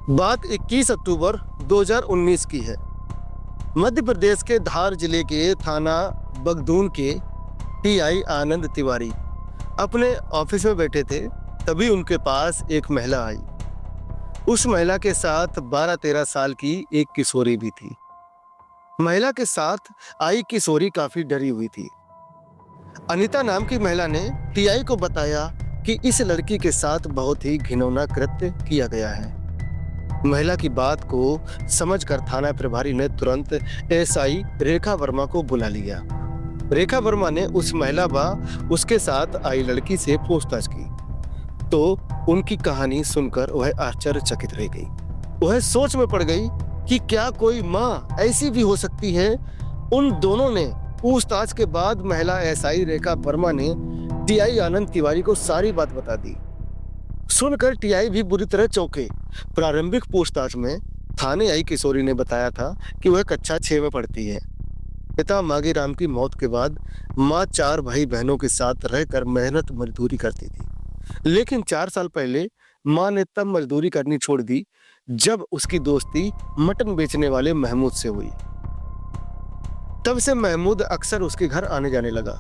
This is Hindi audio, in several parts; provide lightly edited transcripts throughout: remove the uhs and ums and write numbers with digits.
बात 21 अक्टूबर 2019 की है। मध्य प्रदेश के धार जिले के थाना बगदून के टीआई आनंद तिवारी अपने ऑफिस में बैठे थे, तभी उनके पास एक महिला आई। उस महिला के साथ 12-13 साल की एक किशोरी भी थी। महिला के साथ आई किशोरी काफी डरी हुई थी। अनीता नाम की महिला ने टीआई को बताया कि इस लड़की के साथ बहुत ही घिनौना कृत्य किया गया है। महिला की बात को समझकर थाना प्रभारी ने तुरंत एसआई रेखा वर्मा को बुला लिया। रेखा वर्मा ने उस महिला व उसके साथ आई लड़की से पूछताछ की तो उनकी कहानी सुनकर वह आश्चर्यचकित रह गई। वह सोच में पड़ गई कि क्या कोई माँ ऐसी भी हो सकती है। उन दोनों ने पूछताछ के बाद महिला एसआई रेखा वर्मा ने टीआई आनंद तिवारी को सारी बात बता दी। सुनकर टीआई भी बुरी तरह चौंके। प्रारंभिक पूछताछ में थाने आई किशोरी ने बताया था कि वह कक्षा 6 में पढ़ती है। पिता मांगीराम की मौत के बाद मां 4 भाई बहनों के साथ रहकर मेहनत मजदूरी करती थी, लेकिन 4 साल पहले मां ने तब मजदूरी करनी छोड़ दी जब उसकी दोस्ती मटन बेचने वाले महमूद से हुई। तब से महमूद अक्सर उसके घर आने जाने लगा।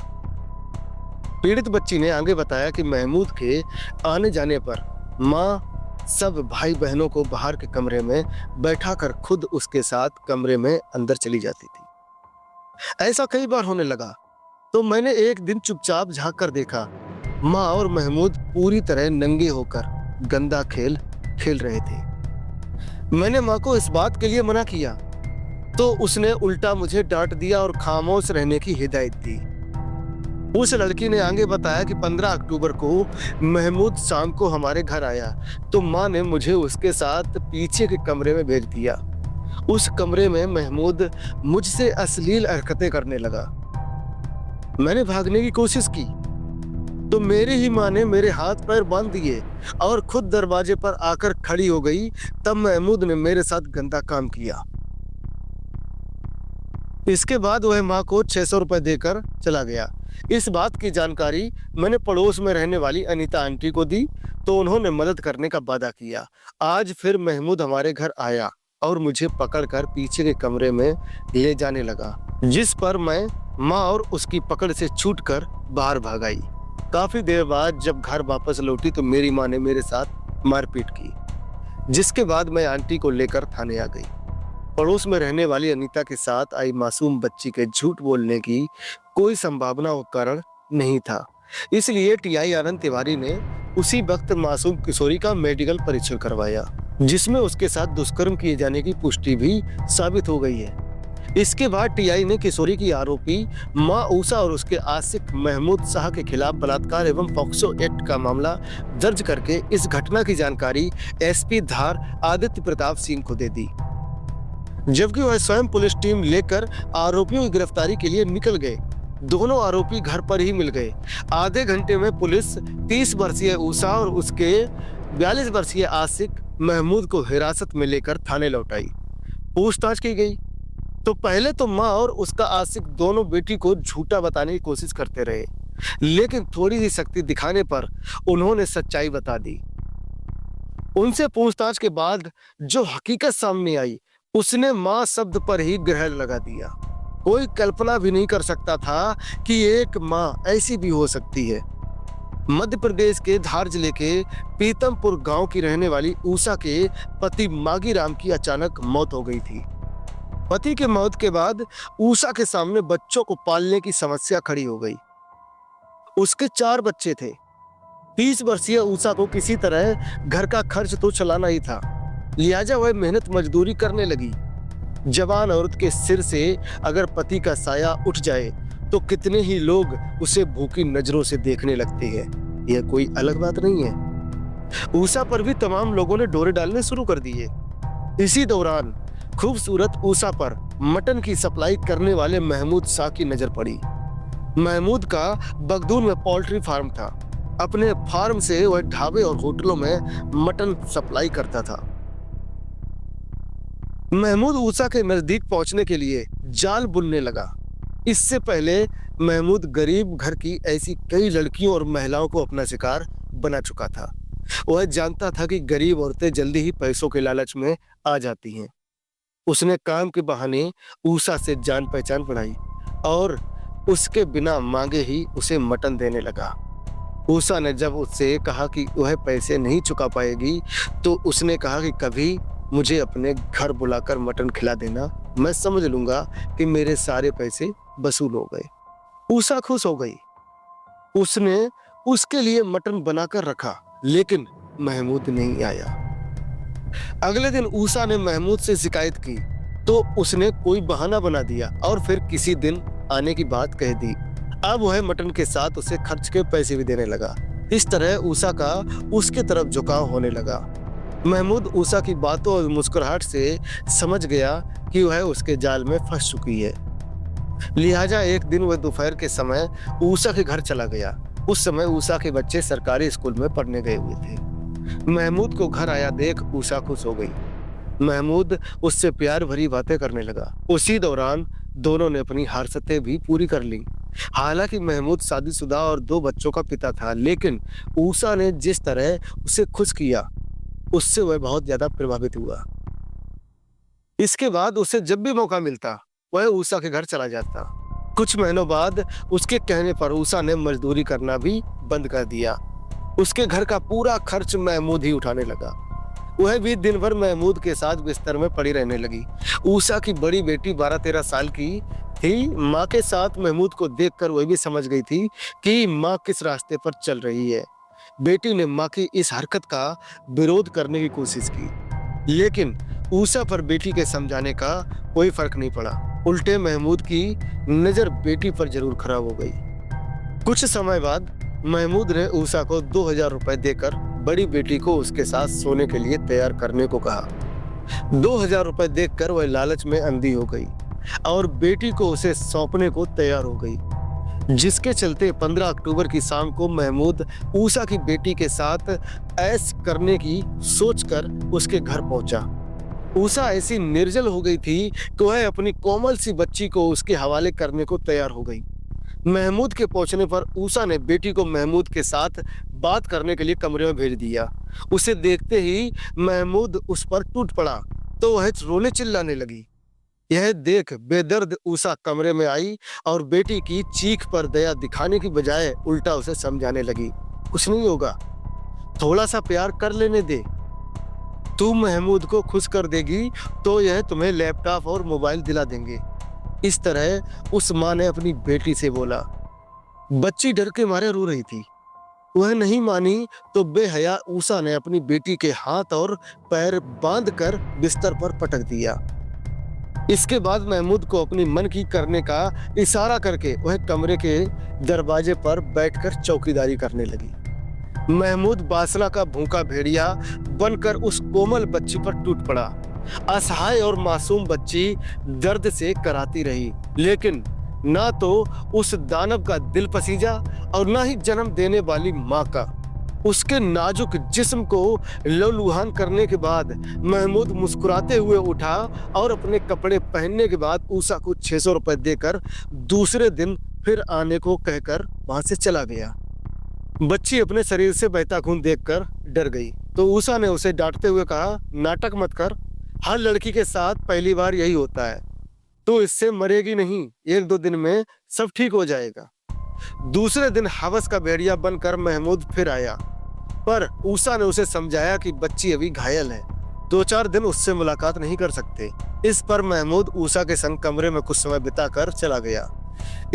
पीड़ित बच्ची ने आगे बताया कि महमूद के आने जाने पर मां सब भाई बहनों को बाहर के कमरे में बैठाकर खुद उसके साथ कमरे में अंदर चली जाती थी। ऐसा कई बार होने लगा तो मैंने एक दिन चुपचाप झांक कर देखा, मां और महमूद पूरी तरह नंगे होकर गंदा खेल खेल रहे थे। मैंने मां को इस बात के लिए मना किया तो उसने उल्टा मुझे डांट दिया और खामोश रहने की हिदायत दी। उस लड़की ने आगे बताया कि 15 अक्टूबर को महमूद शाम को हमारे घर आया तो मां ने मुझे उसके साथ पीछे के कमरे में भेज दिया। उस कमरे में महमूद मुझसे अश्लील हरकतें करने लगा। मैंने भागने की कोशिश की तो मेरी ही मां ने मेरे हाथ पैर बांध दिए और खुद दरवाजे पर आकर खड़ी हो गई। तब महमूद ने मेरे साथ गंदा काम किया। इसके बाद वह मां को 600 रुपए देकर चला गया। इस बात की जानकारी मैंने पड़ोस में रहने वाली अनीता आंटी को दी तो उन्होंने मदद करने का वादा किया। आज फिर महमूद हमारे घर आया और मुझे पकड़कर पीछे के कमरे में ले जाने लगा, जिस पर मैं मां और उसकी पकड़ से छूटकर बाहर भाग आई। काफी देर बाद जब घर वापस लौटी तो मेरी मां ने मेरे साथ मारपीट की, जिसके बाद मैं आंटी को लेकर थाने आ गई। पड़ोस में रहने वाली अनीता के साथ आई मासूम बच्ची के झूठ बोलने की कोई संभावना व कारण नहीं था, इसलिए टीआई आनंद तिवारी ने उसी वक्त मासूम किशोरी का मेडिकल परीक्षण करवाया, जिसमें उसके साथ दुष्कर्म किए जाने की पुष्टि भी साबित हो गई है। इसके बाद टीआई ने किशोरी की आरोपी मां ऊषा और उसके आशिक महमूद शाह के खिलाफ बलात्कार एवं पॉक्सो एक्ट का मामला दर्ज करके इस घटना की जानकारी एसपी धार आदित्य प्रताप सिंह को दे दी, जबकि वह स्वयं पुलिस टीम लेकर आरोपियों की गिरफ्तारी के लिए निकल गए। दोनों आरोपी घर पर ही मिल गए। आधे घंटे में पुलिस 30 वर्षीय ऊषा और उसके 42 वर्षीय आशिक महमूद को हिरासत में लेकर थाने लौट आई। पूछताछ की गई तो पहले तो मां और उसका आशिक दोनों बेटी को झूठा बताने की कोशिश करते रहे, लेकिन थोड़ी सी शक्ति दिखाने पर उन्होंने सच्चाई बता दी। उनसे पूछताछ के बाद जो हकीकत सामने आई उसने मां शब्द पर ही ग्रहण लगा दिया। कोई कल्पना भी नहीं कर सकता था कि एक मां ऐसी भी हो सकती है। मध्य प्रदेश के धार जिले के पीतमपुर गांव की रहने वाली ऊषा के पति मांगीराम की अचानक मौत हो गई थी। पति के मौत के बाद ऊषा के सामने बच्चों को पालने की समस्या खड़ी हो गई। उसके 4 बच्चे थे। 30 वर्षीय ऊषा को किसी तरह घर का खर्च तो चलाना ही था, लिहाजा वह मेहनत मजदूरी करने लगी। जवान औरत के सिर से अगर पति का साया उठ जाए तो कितने ही लोग उसे भूखी नजरों से देखने लगते हैं। यह कोई अलग बात नहीं है। ऊषा पर भी तमाम लोगों ने डोरे डालने शुरू कर दिए। इसी दौरान खूबसूरत ऊषा पर मटन की सप्लाई करने वाले महमूद शाह की नजर पड़ी। महमूद का बगदून में पोल्ट्री फार्म था। अपने फार्म से वह ढाबे और होटलों में मटन सप्लाई करता था। महमूद ऊषा के नजदीक पहुंचने के लिए जाल बुनने लगा। इससे पहले महमूद गरीब घर की ऐसी कई लड़कियों और महिलाओं को अपना शिकार बना चुका था। वह जानता था कि गरीब औरतें जल्दी ही पैसों के लालच में आ जाती हैं। उसने काम के बहाने ऊषा से जान पहचान बढ़ाई और उसके बिना मांगे ही उसे मटन देने लगा। ऊषा ने जब उससे कहा कि वह पैसे नहीं चुका पाएगी, तो उसने कहा कि कभी मुझे अपने घर बुलाकर मटन खिला देना, मैं समझ लूंगा कि मेरे सारे पैसे वसूल हो गए। ऊषा खुश हो गई। उसने उसके लिए मटन बनाकर रखा, लेकिन महमूद नहीं आया। अगले दिन ऊषा ने महमूद से शिकायत की, तो उसने कोई बहाना बना दिया और फिर किसी दिन आने की बात कह दी। अब वह मटन के साथ उसे खर्च के पैसे भी देने लगा। इस तरह ऊषा का उसके तरफ झुकाव होने लगा। महमूद ऊषा की बातों और मुस्कुराहट से समझ गया कि वह उसके जाल में फंस चुकी है। लिहाजा एक दिन वह दोपहर के समय ऊषा के घर चला गया। उस समय ऊषा के बच्चे सरकारी स्कूल में पढ़ने गए हुए थे। महमूद को घर आया देख ऊषा खुश हो गई। महमूद उससे प्यार भरी बातें करने लगा। उसी दौरान दोनों ने अपनी हारसतें भी पूरी कर ली। हालांकि महमूद शादीशुदा और 2 बच्चों का पिता था, लेकिन ऊषा ने जिस तरह उसे खुश किया, उससे वह बहुत ज्यादा प्रभावित हुआ। इसके बाद उसे जब भी मौका मिलता, वह ऊषा के घर चला जाता। कुछ महीनों बाद उसके कहने पर ऊषा ने मजदूरी करना भी बंद कर दिया। उसके घर का पूरा खर्च महमूद ही उठाने लगा। वह भी दिन भर महमूद के साथ बिस्तर में पड़ी रहने लगी। ऊषा की बड़ी बेटी 12-13 साल की थी। माँ के साथ महमूद को देखकर वह भी समझ गई थी कि माँ किस रास्ते पर चल रही है। बेटी ने माँ की इस हरकत का विरोध करने की कोशिश की, लेकिन ऊषा पर बेटी के समझाने का कोई फर्क नहीं पड़ा। उल्टे महमूद की नजर बेटी पर जरूर खराब हो गई। कुछ समय बाद महमूद ने ऊषा को 2000 रुपए देकर बड़ी बेटी को उसके साथ सोने के लिए तैयार करने को कहा। 2000 रुपए देखकर वह लालच में अंधी हो गई और बेटी को उसे सौंपने को तैयार हो गई, जिसके चलते 15 अक्टूबर की शाम को महमूद ऊषा की बेटी के साथ ऐश करने की सोचकर उसके घर पहुंचा। ऊषा ऐसी निर्जल हो गई थी कि वह अपनी कोमल सी बच्ची को उसके हवाले करने को तैयार हो गई। महमूद के पहुंचने पर ऊषा ने बेटी को महमूद के साथ बात करने के लिए कमरे में भेज दिया। उसे देखते ही महमूद उस पर टूट पड़ा तो वह रोने चिल्लाने लगी। यह देख बेदर्द ऊषा कमरे में आई और बेटी की चीख पर दया दिखाने की बजाय उल्टा उसे समझाने लगी, कुछ नहीं होगा, थोड़ा सा प्यार कर लेने दे। तू महमूद को खुश कर देगी तो यह तुम्हें लैपटॉप और मोबाइल दिला देंगे। इस तरह उस माँ ने अपनी बेटी से बोला। बच्ची डर के मारे रो रही थी। वह नहीं मानी तो बेहया ऊषा ने अपनी बेटी के हाथ और पैर बांधकर बिस्तर पर पटक दिया। इसके बाद महमूद को अपनी मन की करने का इशारा करके वह कमरे के दरवाजे पर बैठकर चौकीदारी करने लगी। महमूद बासना का भूखा भेड़िया बनकर उस कोमल बच्ची पर टूट पड़ा। असहाय और मासूम बच्ची दर्द से कराती रही, लेकिन ना तो उस दानव का दिल पसीजा और ना ही जन्म देने वाली माँ का। उसके नाजुक जिस्म को लहूलुहान करने के बाद महमूद मुस्कुराते हुए उठा और अपने कपड़े पहनने के बाद ऊषा को 600 रुपए देकर दूसरे दिन फिर आने को कहकर वहां से चला गया। बच्ची अपने शरीर से बहता खून देखकर डर गई तो ऊषा ने उसे डांटते हुए कहा, नाटक मत कर, हर लड़की के साथ पहली बार यही होता है, तो इससे मरेगी नहीं, 1-2 दिन में सब ठीक हो जाएगा। दूसरे दिन हवस का भेड़िया बनकर महमूद फिर आया, पर ऊषा ने उसे समझाया कि बच्ची अभी घायल है, 2-4 दिन उससे मुलाकात नहीं कर सकते। इस पर महमूद ऊषा के संग कमरे में कुछ समय बिताकर चला गया।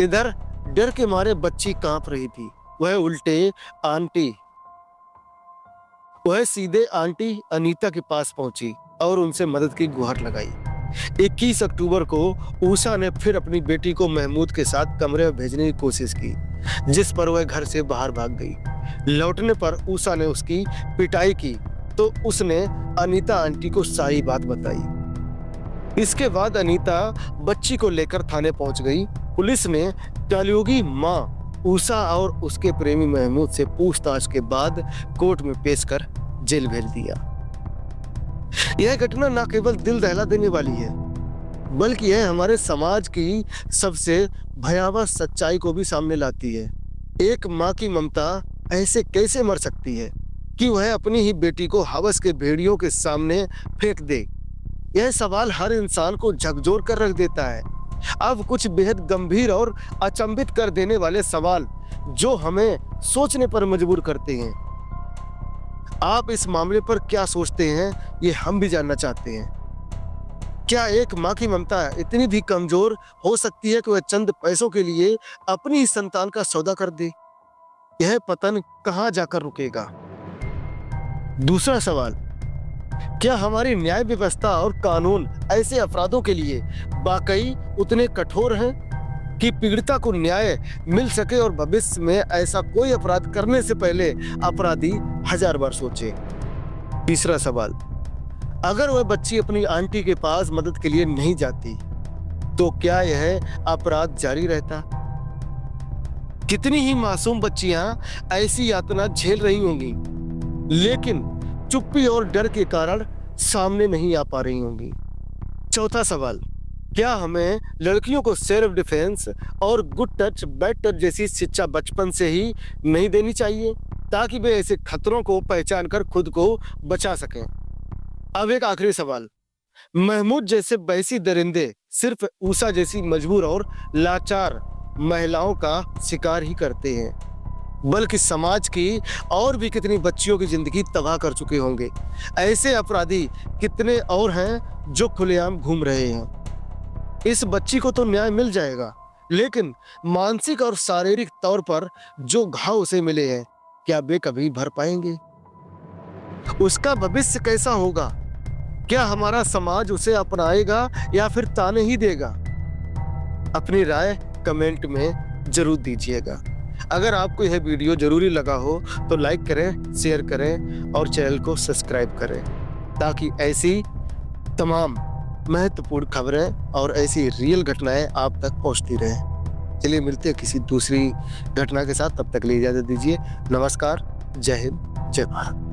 इधर डर के मारे बच्ची कांप रही थी। वह सीधे आंटी अनीता के पास पहुंची और उनसे मदद की गुहार लगाई। 21 अक्टूबर को ऊषा ने फिर अपनी बेटी को महमूद के साथ कमरे में भेजने की कोशिश की, जिस पर वह घर से बाहर भाग गई। लौटने पर ऊषा ने उसकी पिटाई की तो उसने अनीता आंटी को सारी बात बताई। इसके बाद अनीता बच्ची को लेकर थाने पहुंच गई। पुलिस ने कलयुगी मां ऊषा और उसके प्रेमी महमूद से पूछताछ के बाद कोर्ट में पेश कर जेल भेज दिया। यह घटना न केवल दिल दहला देने वाली है, बल्कि यह हमारे समाज की सबसे भयावह सच्चाई को भी सामने लाती है। एक माँ की ममता ऐसे कैसे मर सकती है? कि वह अपनी ही बेटी को हवस के भेड़ियों के सामने फेंक दे? यह सवाल हर इंसान को झकझोर कर रख देता है। अब कुछ बेहद गंभीर और अचंभित कर देने वाले सवाल जो हमें सोचने पर मजबूर करते हैं। आप इस मामले पर क्या सोचते हैं, ये हम भी जानना चाहते हैं। क्या एक माँ की ममता इतनी भी कमजोर हो सकती है कि वह चंद पैसों के लिए अपनी ही संतान का सौदा कर दे? यह पतन कहाँ जाकर रुकेगा? दूसरा सवाल, क्या हमारी न्याय व्यवस्था और कानून ऐसे अपराधों के लिए वाकई उतने कठोर हैं कि पीड़िता को न्याय मिल सके और भविष्य में ऐसा कोई अपराध करने से पहले अपराधी 1000 बार सोचे? तीसरा सवाल, अगर वह बच्ची अपनी आंटी के पास मदद के लिए नहीं जाती तो क्या यह अपराध जारी रहता? कितनी ही मासूम बच्चियां ऐसी यातना झेल रही होंगी, लेकिन चुप्पी और डर के कारण सामने नहीं आ पा रही होंगी। चौथा सवाल, क्या हमें लड़कियों को सेल्फ डिफेंस और गुड टच बैड टच जैसी शिक्षा बचपन से ही नहीं देनी चाहिए ताकि वे ऐसे खतरों को पहचान कर खुद को बचा सकें? अब एक आखिरी सवाल, महमूद जैसे बहसी दरिंदे सिर्फ ऊषा जैसी मजबूर और लाचार महिलाओं का शिकार ही करते हैं, बल्कि समाज की और भी कितनी बच्चियों की जिंदगी तबाह कर चुके होंगे। ऐसे अपराधी कितने और हैं जो खुलेआम घूम रहे हैं। इस बच्ची को तो न्याय मिल जाएगा, लेकिन मानसिक और शारीरिक तौर पर जो घाव उसे मिले हैं, क्या वे कभी भर पाएंगे? उसका भविष्य कैसा होगा? क्या हमारा समाज उसे अपनाएगा या फिर ताने ही देगा? अपनी राय कमेंट में जरूर दीजिएगा। अगर आपको यह वीडियो जरूरी लगा हो तो लाइक करें, शेयर करें और चैनल को सब्सक्राइब करें ताकि ऐसी तमाम महत्वपूर्ण खबरें और ऐसी रियल घटनाएं आप तक पहुंचती रहें। चलिए मिलते हैं किसी दूसरी घटना के साथ, तब तक के लिए इजाजत दीजिए। नमस्कार, जय हिंद, जय भारत।